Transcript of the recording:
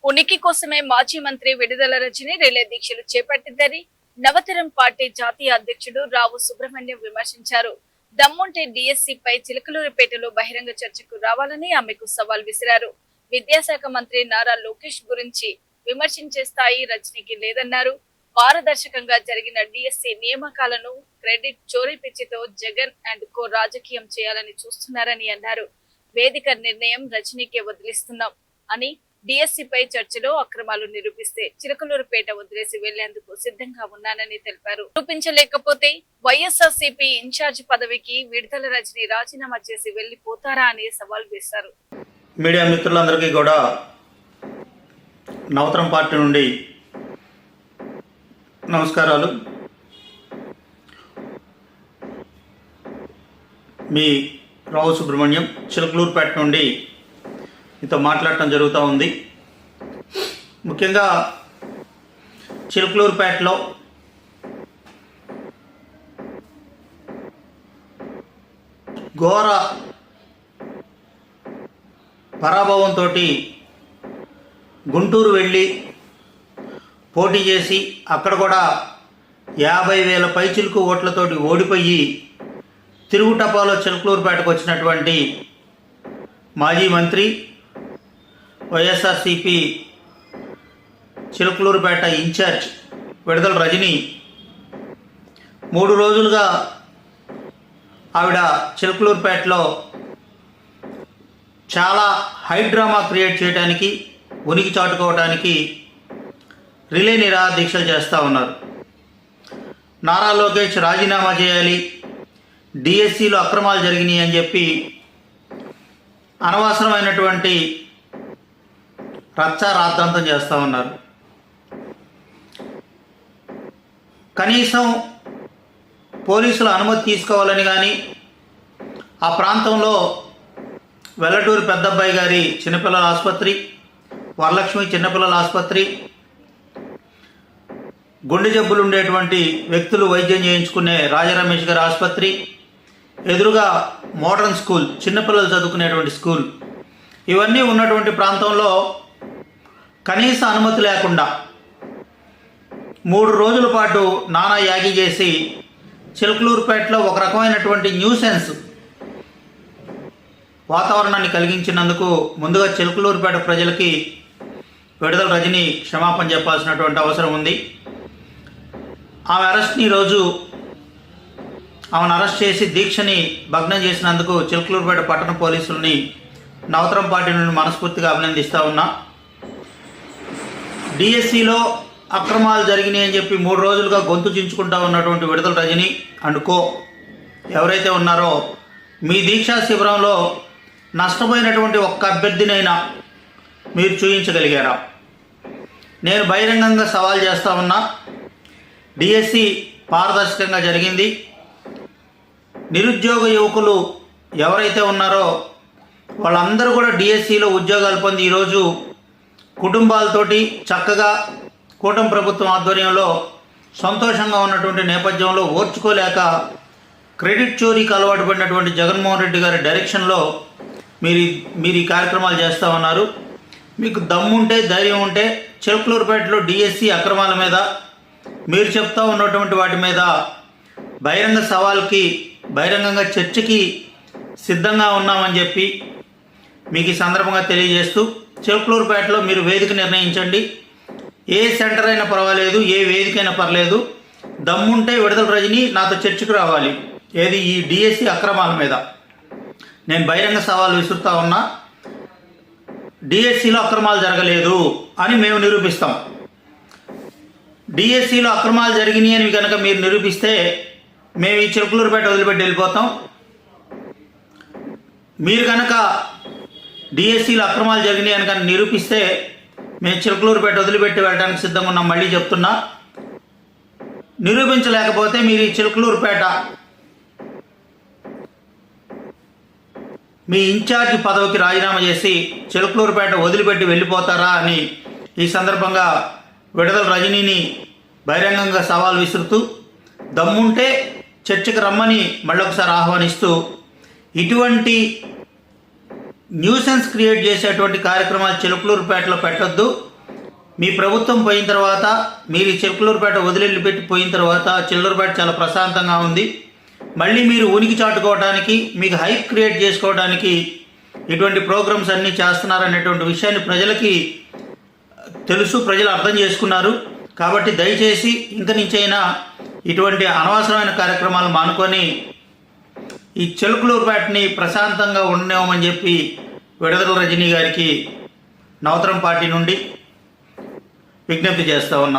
ఉనికి కోసమే మాజీ మంత్రి విడుదల రజని రిలే దీక్షలు చేపట్టిందని నవతరం పార్టీ జాతీయ అధ్యక్షుడు రావు సుబ్రహ్మణ్యం విమర్శించారు. దమ్ముంటే డిఎస్సీపై చిలకలూరిపేటలో బహిరంగ చర్చకు రావాలని ఆమెకు సవాల్ విసిరారు. విద్యాశాఖ మంత్రి నారా లోకేష్ గురించి విమర్శించే స్థాయి రజనీకి లేదన్నారు. పారదర్శకంగా జరిగిన డిఎస్సీ నియామకాలను క్రెడిట్ చోరీ పిచ్చితో జగన్ అండ్ కో రాజకీయం చేయాలని చూస్తున్నారని అన్నారు. వేదిక నిర్ణయం రజనీకే వదిలిస్తున్నాం అని, డిఎస్సీపై చర్చలో అక్రమాలు నిరూపిస్తే చిలకలూరుపేట వదిలేసి వెళ్లేందుకు సిద్ధంగా ఉన్నానని తెలిపారు. నిరూపించలేకపోతే వైఎస్ఆర్సీపీ ఇన్ఛార్జ్ పదవికి విడుదల రజని రాజీనామా చేసి వెళ్లిపోతారా అని సవాల్ వేశారు. మీడియా మిత్రులందరికీ కూడా నవతరం పార్టీ నుండి నమస్కారాలు. మీ రావు సుబ్రహ్మణ్యం చిలకలూరుపేట నుండి మీతో మాట్లాడటం జరుగుతూ ఉంది. ముఖ్యంగా చిలకలూరుపేటలో ఘోర పరాభవంతో గుంటూరు వెళ్ళి పోటీ చేసి అక్కడ కూడా 50,000 పైచిలుకు ఓట్లతోటి ఓడిపోయి తిరుగుటపాలో చిలకలూరుపేటకు వచ్చినటువంటి మాజీ మంత్రి వైఎస్ఆర్సీపీ చిలకలూరుపేట ఇన్ఛార్జ్ విడుదల రజని 3 రోజులుగా ఆవిడ చిలకలూరుపేటలో చాలా హై డ్రామా క్రియేట్ చేయడానికి, ఉనికి చాటుకోవడానికి రిలే నిరాహార దీక్షలు చేస్తూ ఉన్నారు. నారా లోకేష్ రాజీనామా చేయాలి, డిఎస్సీలో అక్రమాలు జరిగినాయి అని చెప్పి అనవసరమైనటువంటి రచ్చ రాద్ధాంతం చేస్తూ ఉన్నారు. కనీసం పోలీసుల అనుమతి తీసుకోవాలని కానీ, ఆ ప్రాంతంలో వెల్లటూరు పెద్దబ్బాయి గారి చిన్నపిల్లల ఆసుపత్రి, వరలక్ష్మి చిన్నపిల్లల ఆసుపత్రి, గుండె జబ్బులు ఉండేటువంటి వ్యక్తులు వైద్యం చేయించుకునే రాజరమేష్ గారి ఆసుపత్రి, ఎదురుగా మోడర్న్ స్కూల్, చిన్నపిల్లలు చదువుకునేటువంటి స్కూల్, ఇవన్నీ ఉన్నటువంటి ప్రాంతంలో కనీస అనుమతి లేకుండా 3 రోజుల పాటు నానా యాగి చేసి చిలకలూరుపేటలో ఒక రకమైనటువంటి న్యూసెన్స్ వాతావరణాన్ని కలిగించినందుకు ముందుగా చిలకలూరుపేట ప్రజలకి విడుదల రజని క్షమాపణ చెప్పాల్సినటువంటి అవసరం ఉంది. ఆమె అరెస్ట్ని రోజు ఆమెను అరెస్ట్ చేసి దీక్షని భగ్నం చేసినందుకు చిలకలూరుపేట పట్టణ పోలీసుల్ని నవతరం పార్టీ నుండి మనస్ఫూర్తిగా అభినందిస్తూ ఉన్నా. డిఎస్సీలో అక్రమాలు జరిగినాయి అని చెప్పి 3 రోజులుగా గొంతు చించుకుంటూ ఉన్నటువంటి విడుదల రజని అండ్ కో ఎవరైతే ఉన్నారో, మీ దీక్షా శిబిరంలో నష్టపోయినటువంటి ఒక్క అభ్యర్థినైనా మీరు చూపించగలిగారా? నేను బహిరంగంగా సవాల్ చేస్తూ ఉన్నా. డిఎస్సి పారదర్శకంగా జరిగింది. నిరుద్యోగ యువకులు ఎవరైతే ఉన్నారో వాళ్ళందరూ కూడా డిఎస్సిలో ఉద్యోగాలు పొంది ఈరోజు కుటుంబాలతోటి చక్కగా కూటమి ప్రభుత్వం ఆధ్వర్యంలో సంతోషంగా ఉన్నటువంటి నేపథ్యంలో ఓర్చుకోలేక క్రెడిట్ చోరీకి అలవాటు పడినటువంటి జగన్మోహన్ రెడ్డి గారి డైరెక్షన్లో మీరు ఈ కార్యక్రమాలు చేస్తూ ఉన్నారు. మీకు దమ్ముంటే, ధైర్యం ఉంటే చిలకలూరుపేటలో డిఎస్సి అక్రమాల మీద, మీరు చెప్తా ఉన్నటువంటి వాటి మీద బహిరంగ సవాల్కి, బహిరంగంగా చర్చకి సిద్ధంగా ఉన్నామని చెప్పి మీకు ఈ సందర్భంగా తెలియజేస్తూ, చిలకలూరుపేటలో మీరు వేదిక నిర్ణయించండి. ఏ సెంటర్ అయినా పర్వాలేదు, ఏ వేదిక అయినా పర్లేదు. దమ్ముంటే విడుదల రజని నాతో చర్చకు రావాలి. ఏది ఈ డిఎస్సి అక్రమాల మీద నేను బహిరంగ సవాలు విసురుతా ఉన్నా. డిఎస్సిలో అక్రమాలు జరగలేదు అని మేము నిరూపిస్తాం. డిఎస్సిలో అక్రమాలు జరిగినాయి అని కనుక మీరు నిరూపిస్తే మేము ఈ చిలకలూరుపేట వదిలిపెట్టి వెళ్ళిపోతాం. మీరు కనుక డిఎస్సిలో అక్రమాలు జరిగినాయి అని కనుక నిరూపిస్తే మేము చిలకలూరుపేట వదిలిపెట్టి వెళ్ళడానికి సిద్ధంగా ఉన్నాం. మళ్ళీ చెప్తున్నా, నిరూపించలేకపోతే మీరు ఈ చిలకలూరుపేట మీ ఇన్ఛార్జ్ పదవికి రాజీనామా చేసి చిలకలూరుపేట వదిలిపెట్టి వెళ్ళిపోతారా అని ఈ సందర్భంగా విడుదల రజనీని బహిరంగంగా సవాల్ విసురుతూ, దమ్ముంటే చర్చకు రమ్మని మళ్ళొకసారి ఆహ్వానిస్తూ, ఇటువంటి న్యూసెన్స్ క్రియేట్ చేసేటువంటి కార్యక్రమాలు చిలకలూరుపేటలో పెట్టొద్దు. మీ ప్రభుత్వం పోయిన తర్వాత మీరు ఈ చిలకలూరుపేట వదిలిపెట్టి పోయిన తర్వాత చిల్లూరుపేట చాలా ప్రశాంతంగా ఉంది. మళ్ళీ మీరు ఉనికి చాటుకోవడానికి, మీకు హైప్ క్రియేట్ చేసుకోవడానికి ఇటువంటి ప్రోగ్రామ్స్ అన్నీ చేస్తున్నారనేటువంటి విషయాన్ని ప్రజలకి తెలుసు, ప్రజలు అర్థం చేసుకున్నారు. కాబట్టి దయచేసి ఇంక నుంచైనా ఇటువంటి అనవసరమైన కార్యక్రమాలు మానుకొని ఈ చిలకలూరుపేటని ప్రశాంతంగా ఉండనివ్వమని చెప్పి విడుదల రజనీ గారికి నవతరం పార్టీ నుండి విజ్ఞప్తి చేస్తా ఉన్నాం.